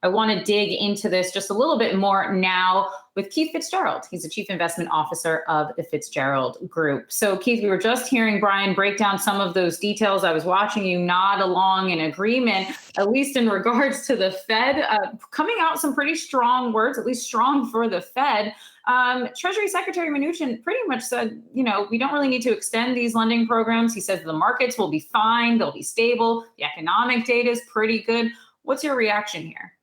I want to dig into this just a little bit more now with Keith Fitz-Gerald. He's the Chief Investment Officer of the Fitz-Gerald Group. So, Keith, we were just hearing Brian break down some of those details. I was watching you nod along in agreement, at least in regards to the Fed, coming out some pretty strong words, at least strong for the Fed. Treasury Secretary Mnuchin pretty much said, we don't really need to extend these lending programs. He says the markets will be fine. They'll be stable. The economic data is pretty good. What's your reaction here?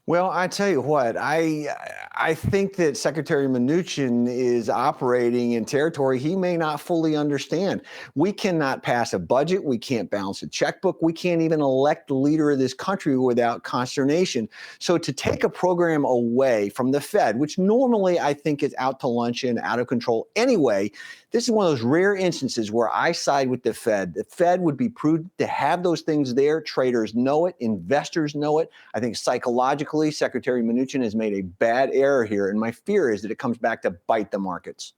Well, I tell you what, I think that Secretary Mnuchin is operating in territory he may not fully understand. We cannot pass a budget. We can't balance a checkbook. We can't even elect the leader of this country without consternation. So to take a program away from the Fed, which normally I think is out to lunch and out of control anyway, this is one of those rare instances where I side with the Fed. The Fed would be prudent to have those things there. Traders know it. Investors know it. I think psychologically, Secretary Mnuchin has made a bad error here. And my fear is that it comes back to bite the markets.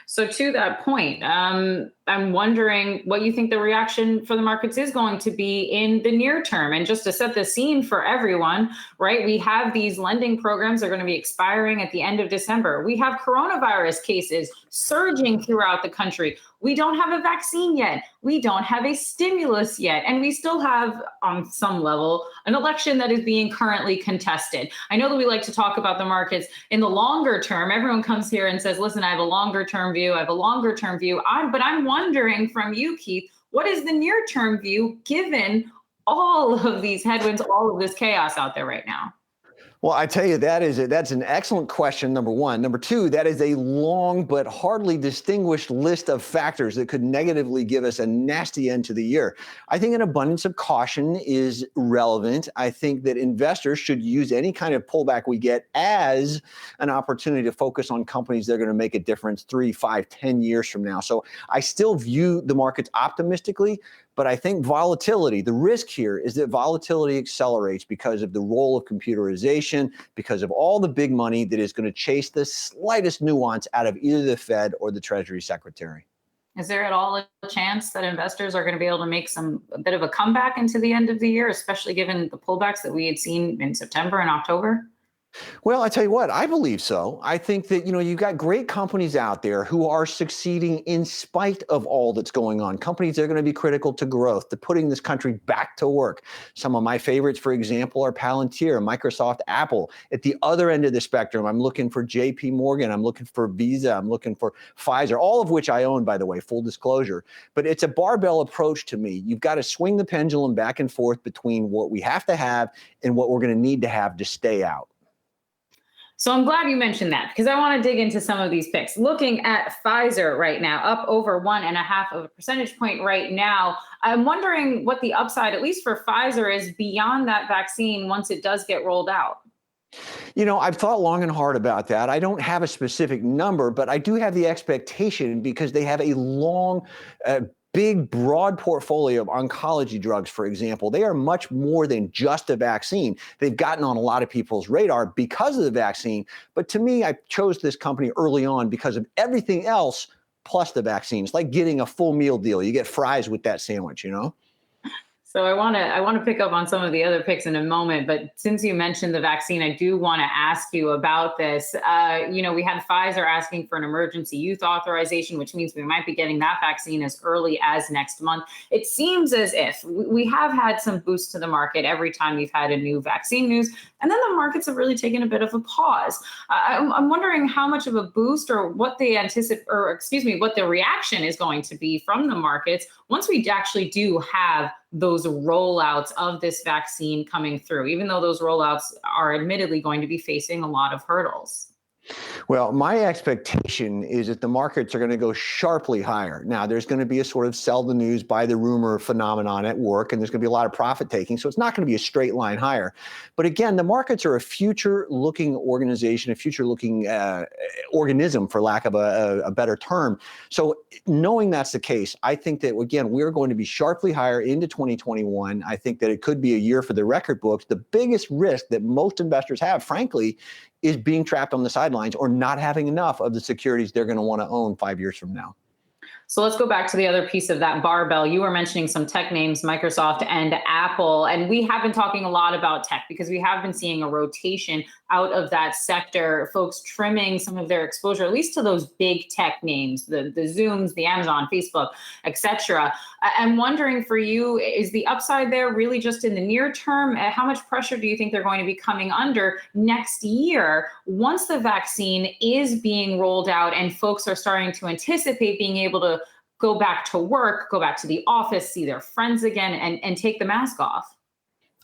So to that point, I'm wondering what you think the reaction for the markets is going to be in the near term. And just to set the scene for everyone, right, we have these lending programs that are going to be expiring at the end of December. We have coronavirus cases surging throughout the country. We don't have a vaccine yet. We don't have a stimulus yet. And we still have, on some level, an election that is being currently contested. I know that we like to talk about the markets in the longer term. Everyone comes here and says, listen, I have a longer term view. I have a longer term view. But I'm wondering from you, Keith, what is the near term view given all of these headwinds, all of this chaos out there right now? Well, I tell you, that's an excellent question, number one. Number two, that is a long but hardly distinguished list of factors that could negatively give us a nasty end to the year. I think an abundance of caution is relevant. I think that investors should use any kind of pullback we get as an opportunity to focus on companies that are going to make a difference 3, 5, 10 years from now. So I still view the markets optimistically. But I think volatility, the risk here is that volatility accelerates because of the role of computerization, because of all the big money that is going to chase the slightest nuance out of either the Fed or the Treasury Secretary. Is there at all a chance that investors are going to be able to make a bit of a comeback into the end of the year, especially given the pullbacks that we had seen in September and October? Well, I tell you what, I believe so. I think that, you've got great companies out there who are succeeding in spite of all that's going on. Companies that are going to be critical to growth, to putting this country back to work. Some of my favorites, for example, are Palantir, Microsoft, Apple. At the other end of the spectrum, I'm looking for JP Morgan. I'm looking for Visa. I'm looking for Pfizer, all of which I own, by the way, full disclosure. But it's a barbell approach to me. You've got to swing the pendulum back and forth between what we have to have and what we're going to need to have to stay out. So I'm glad you mentioned that because I want to dig into some of these picks. Looking at Pfizer right now, up over 1.5 of a percentage point right now. I'm wondering what the upside, at least for Pfizer, is beyond that vaccine once it does get rolled out. I've thought long and hard about that. I don't have a specific number, but I do have the expectation because they have a long, big, broad portfolio of oncology drugs, for example. They are much more than just a vaccine. They've gotten on a lot of people's radar because of the vaccine. But to me, I chose this company early on because of everything else plus the vaccine. It's like getting a full meal deal. You get fries with that sandwich, So I want to pick up on some of the other picks in a moment, but since you mentioned the vaccine, I do want to ask you about this. We had Pfizer asking for an emergency use authorization, which means we might be getting that vaccine as early as next month. It seems as if we have had some boost to the market every time we've had a new vaccine news, and then the markets have really taken a bit of a pause. I'm wondering how much of a boost or what they anticipate, what the reaction is going to be from the markets once we actually do have those rollouts of this vaccine coming through, even though those rollouts are admittedly going to be facing a lot of hurdles. Well, my expectation is that the markets are going to go sharply higher. Now, there's going to be a sort of sell the news, buy the rumor phenomenon at work, and there's going to be a lot of profit taking. So it's not going to be a straight line higher. But again, the markets are a future-looking organization, a future-looking organism, for lack of a better term. So knowing that's the case, I think that, again, we're going to be sharply higher into 2021. I think that it could be a year for the record books. The biggest risk that most investors have, frankly, is being trapped on the sidelines or not having enough of the securities they're going to want to own 5 years from now. So let's go back to the other piece of that barbell. You were mentioning some tech names, Microsoft and Apple. And we have been talking a lot about tech because we have been seeing a rotation out of that sector, folks trimming some of their exposure, at least to those big tech names, the Zooms, the Amazon, Facebook, etc. I'm wondering for you, is the upside there really just in the near term? How much pressure do you think they're going to be coming under next year once the vaccine is being rolled out and folks are starting to anticipate being able to go back to work, go back to the office, see their friends again, and take the mask off?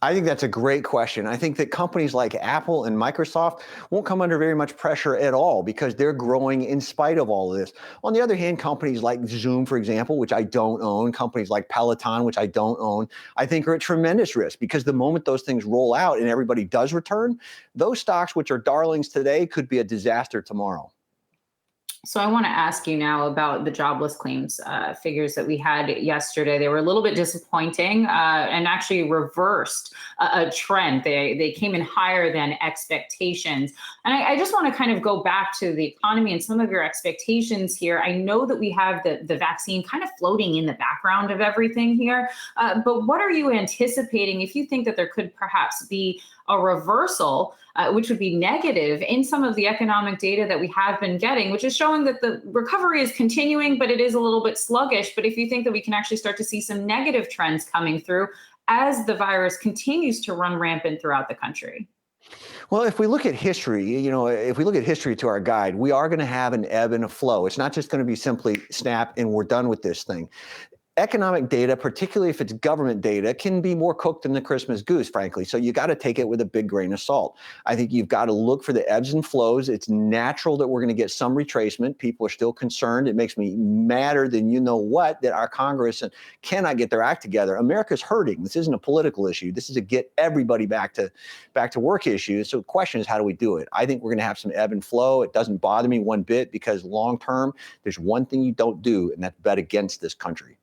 I think that's a great question. I think that companies like Apple and Microsoft won't come under very much pressure at all because they're growing in spite of all of this. On the other hand, companies like Zoom, for example, which I don't own, companies like Peloton, which I don't own, I think are at tremendous risk because the moment those things roll out and everybody does return, those stocks, which are darlings today, could be a disaster tomorrow. So I want to ask you now about the jobless claims figures that we had yesterday. They were a little bit disappointing and actually reversed a trend. They came in higher than expectations. And I just want to kind of go back to the economy and some of your expectations here. I know that we have the vaccine kind of floating in the background of everything here, but what are you anticipating if you think that there could perhaps be a reversal, which would be negative in some of the economic data that we have been getting, which is showing that the recovery is continuing, but it is a little bit sluggish. But if you think that we can actually start to see some negative trends coming through as the virus continues to run rampant throughout the country. Well, if we look at history, if we look at history to our guide, we are going to have an ebb and a flow. It's not just going to be simply snap and we're done with this thing. Economic data, particularly if it's government data, can be more cooked than the Christmas goose, frankly. So you got to take it with a big grain of salt. I think you've got to look for the ebbs and flows. It's natural that we're going to get some retracement. People are still concerned. It makes me madder than you know what that our Congress cannot get their act together. America's hurting. This isn't a political issue. This is a get everybody back to work issue. So the question is, how do we do it? I think we're going to have some ebb and flow. It doesn't bother me one bit because long term, there's one thing you don't do, and that's bet against this country.